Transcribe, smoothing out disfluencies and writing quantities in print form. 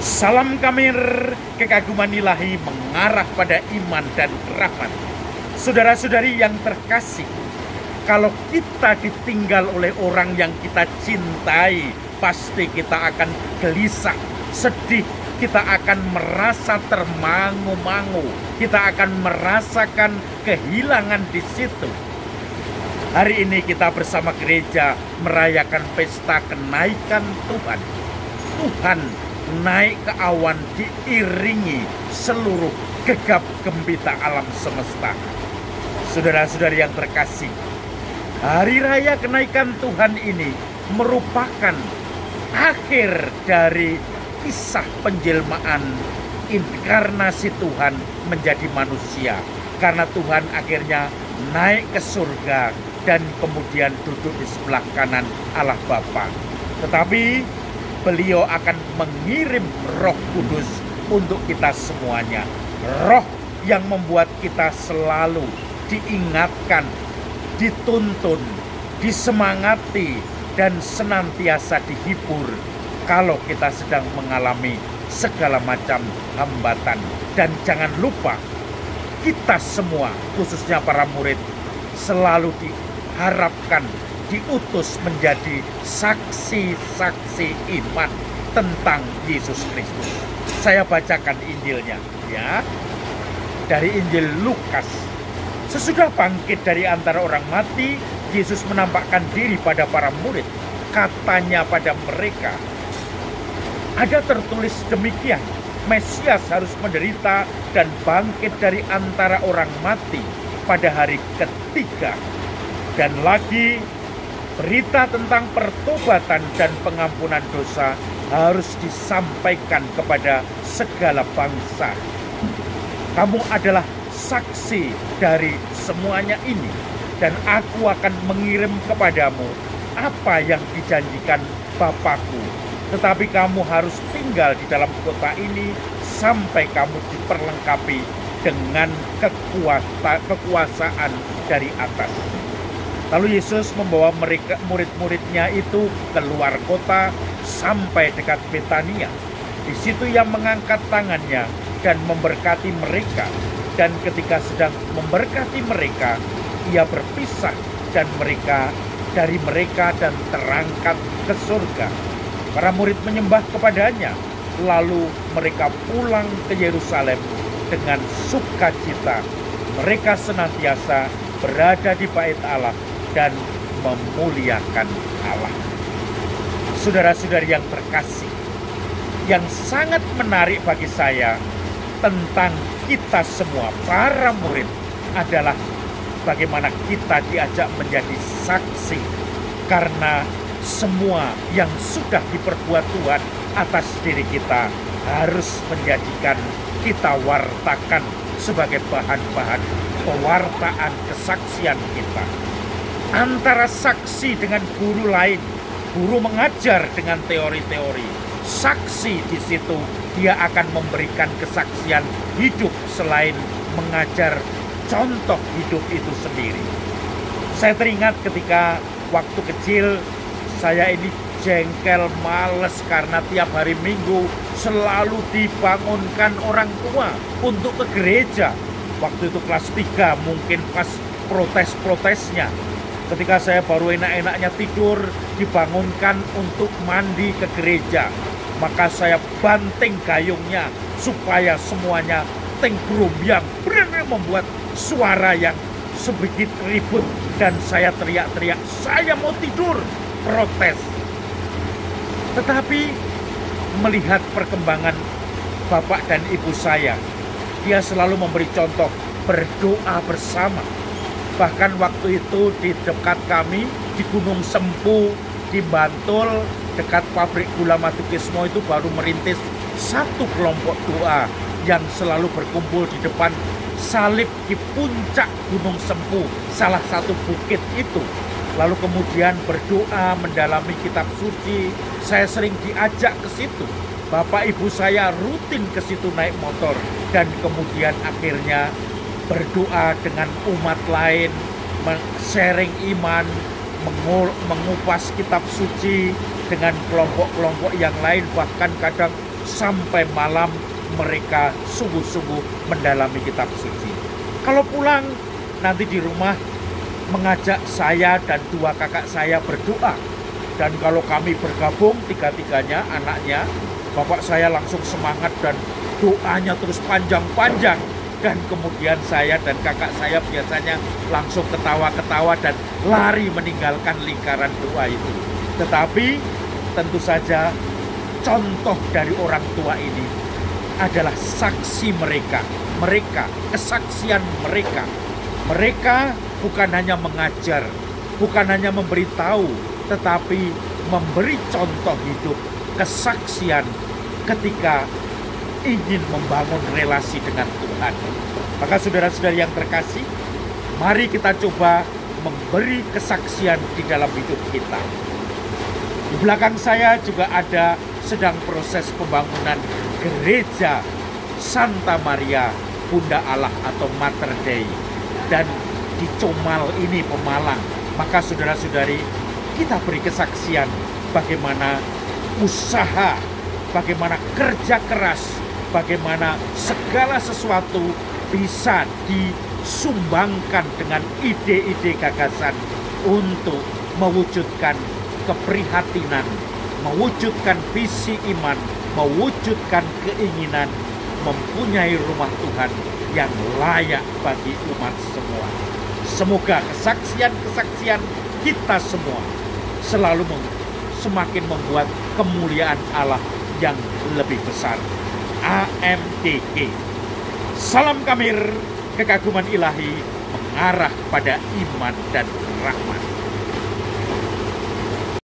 Salam Kamir, kekaguman ilahi mengarah pada iman dan rahmat. Saudara-saudari yang terkasih, kalau kita ditinggal oleh orang yang kita cintai, pasti kita akan gelisah, sedih, kita akan merasa termangu-mangu, kita akan merasakan kehilangan di situ. Hari ini kita bersama gereja merayakan pesta kenaikan Tuhan. Tuhan naik ke awan diiringi seluruh gegap gempita alam semesta. Saudara-saudari yang terkasih, hari raya kenaikan Tuhan ini merupakan akhir dari kisah penjelmaan inkarnasi Tuhan menjadi manusia. Karena Tuhan akhirnya naik ke surga dan kemudian duduk di sebelah kanan Allah Bapa. Tetapi beliau akan mengirim Roh Kudus untuk kita semuanya. Roh yang membuat kita selalu diingatkan, dituntun, disemangati, dan senantiasa dihibur kalau kita sedang mengalami segala macam hambatan. Dan jangan lupa, kita semua, khususnya para murid, selalu diharapkan, diutus menjadi saksi-saksi iman tentang Yesus Kristus. Saya bacakan Injilnya, ya. Dari Injil Lukas. Sesudah bangkit dari antara orang mati, Yesus menampakkan diri pada para murid. Katanya pada mereka, ada tertulis demikian, Mesias harus menderita dan bangkit dari antara orang mati pada hari ketiga. Dan lagi, berita tentang pertobatan dan pengampunan dosa harus disampaikan kepada segala bangsa. Kamu adalah saksi dari semuanya ini, dan aku akan mengirim kepadamu apa yang dijanjikan Bapakku. Tetapi kamu harus tinggal di dalam kota ini sampai kamu diperlengkapi dengan kekuasaan dari atas. Lalu Yesus membawa mereka, murid-muridnya itu keluar kota sampai dekat Betania. Di situ ia mengangkat tangannya dan memberkati mereka. Dan ketika sedang memberkati mereka, ia berpisah dari mereka dan terangkat ke surga. Para murid menyembah kepadanya, lalu mereka pulang ke Yerusalem dengan sukacita. Mereka senantiasa berada di bait Allah dan memuliakan Allah. Saudara-saudari yang terkasih, yang sangat menarik bagi saya tentang kita semua, para murid, adalah bagaimana kita diajak menjadi saksi. Karena semua yang sudah diperbuat Tuhan atas diri kita harus menjadikan kita wartakan sebagai bahan-bahan pewartaan kesaksian kita. Antara saksi dengan guru lain, guru mengajar dengan teori-teori, saksi di situ dia akan memberikan kesaksian hidup selain mengajar contoh hidup itu sendiri. Saya teringat ketika waktu kecil saya ini jengkel, males karena tiap hari Minggu selalu dibangunkan orang tua untuk ke gereja. Waktu itu kelas 3, mungkin pas protes-protesnya. Ketika saya baru enak-enaknya tidur, dibangunkan untuk mandi ke gereja. Maka saya banting gayungnya supaya semuanya tenggelam, yang benar-benar membuat suara yang sedikit ribut. Dan saya teriak-teriak, saya mau tidur, protes. Tetapi melihat perkembangan bapak dan ibu saya, dia selalu memberi contoh berdoa bersama. Bahkan waktu itu di dekat kami, di Gunung Sempu, di Bantul, dekat pabrik gula Matukismo itu baru merintis satu kelompok doa yang selalu berkumpul di depan salib di puncak Gunung Sempu, salah satu bukit itu. Lalu kemudian berdoa mendalami kitab suci. Saya sering diajak ke situ. Bapak ibu saya rutin ke situ naik motor. Dan kemudian akhirnya berdoa dengan umat lain, sharing iman, mengupas kitab suci, dengan kelompok-kelompok yang lain, bahkan kadang sampai malam mereka sungguh-sungguh mendalami kitab suci. Kalau pulang nanti di rumah mengajak saya dan 2 kakak saya berdoa. Dan kalau kami bergabung tiga-tiganya anaknya, bapak saya langsung semangat dan doanya terus panjang-panjang. Dan kemudian saya dan kakak saya biasanya langsung ketawa-ketawa dan lari meninggalkan lingkaran doa itu. Tetapi tentu saja contoh dari orang tua ini adalah saksi mereka, kesaksian mereka. Mereka bukan hanya mengajar, bukan hanya memberitahu, tetapi memberi contoh hidup, kesaksian ketika ingin membangun relasi dengan Tuhan. Maka saudara-saudari yang terkasih, mari kita coba memberi kesaksian di dalam hidup kita. Di belakang saya juga ada sedang proses pembangunan gereja Santa Maria Bunda Allah atau Mater Dei. Dan di Comal ini, Pemalang, maka saudara-saudari, kita beri kesaksian bagaimana usaha, bagaimana kerja keras, bagaimana segala sesuatu bisa disumbangkan dengan ide-ide gagasan untuk mewujudkan keprihatinan, mewujudkan visi iman, mewujudkan keinginan mempunyai rumah Tuhan yang layak bagi umat semua. Semoga kesaksian-kesaksian kita semua selalu semakin membuat kemuliaan Allah yang lebih besar. AMDG. Salam Kamir, kekaguman ilahi mengarah pada iman dan rahmat.